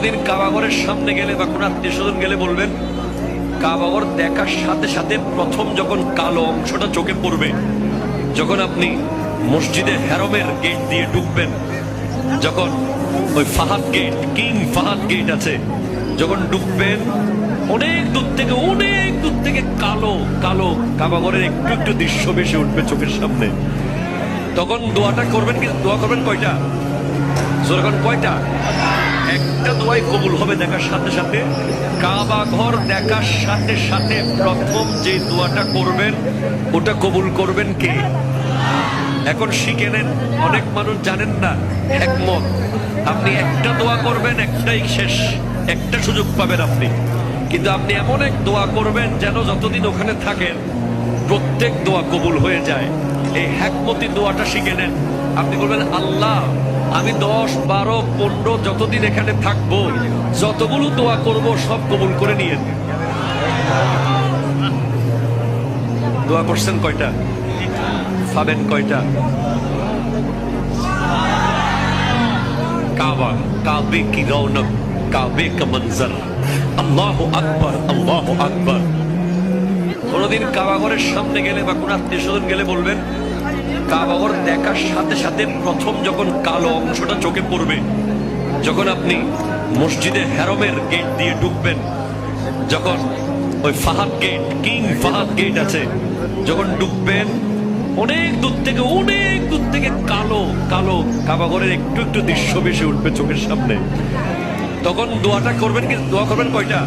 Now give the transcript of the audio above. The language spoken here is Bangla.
কোনোদিন কাবাঘরের সামনে গেলে বা কোনো আত্মীয় স্বজন গেলে বলবেন, কাবাঘর দেখার সাথে সাথে প্রথম যখন কালো অংশটা চোখে পড়বে, যখন আপনি মসজিদে হেরমের গেট দিয়ে ঢুকবেন, যখন ওই Fahad gate, King Fahad gate আছে, যখন ঢুকবেন, অনেক দূর থেকে কালো কালো কাবাঘরের একটু একটু দৃশ্য ভেসে উঠবে চোখের সামনে। তখন দোয়াটা করবেন, কিন্তু দোয়া করবেন কয়টা? যখন কয়টা? একটা দোয়াই কবুল হবে দেখার সাথে সাথে। কাবা ঘর দেখার সাথে সাথে প্রথম যে দোয়াটা করবেন ওটা কবুল করবেন কে? এখন শিখে নেন, অনেক মানুষ জানেন না একমত। আপনি একটা দোয়া করবেন, একটাই শেষ, একটা সুযোগ পাবেন আপনি, কিন্তু আপনি এমন এক দোয়া করবেন যেন যতদিন ওখানে থাকেন প্রত্যেক দোয়া কবুল হয়ে যায়। এই হ্যাকমতি দোয়াটা শিখে নেন। আপনি বলবেন, আল্লাহ আমি 10, 12, 15 যতদিন এখানে থাকবো, যতগুলো দোয়া করব সব কবুল করে নিয়েন। দোয়া করছেন কয়টা? পাবেন কয়টা? কাবা, কাবে কি রৌনক, কাবে কা মঞ্জর, আল্লাহু আকবার, আল্লাহু আকবার। কোনোদিন কাবাঘরের সামনে গেলে বা কোনো আত্মীয় স্বজন গেলে বলবেন, কাবাঘর দেখার সাথে সাথে প্রথম যখন কালো অংশটা চোখে পড়বে, যখন আপনি মসজিদে হেরমের গেট দিয়ে ঢুকবেন, যখন ওই Fahad gate, King Fahad gate আছে, যখন ঢুকবেন, অনেক দূর থেকে কালো কালো কাবাঘরের একটু একটু দৃশ্য ভেসে উঠবে চোখের সামনে। তখন দোয়াটা করবেন, কিন্তু দোয়া করবেন কয়টা?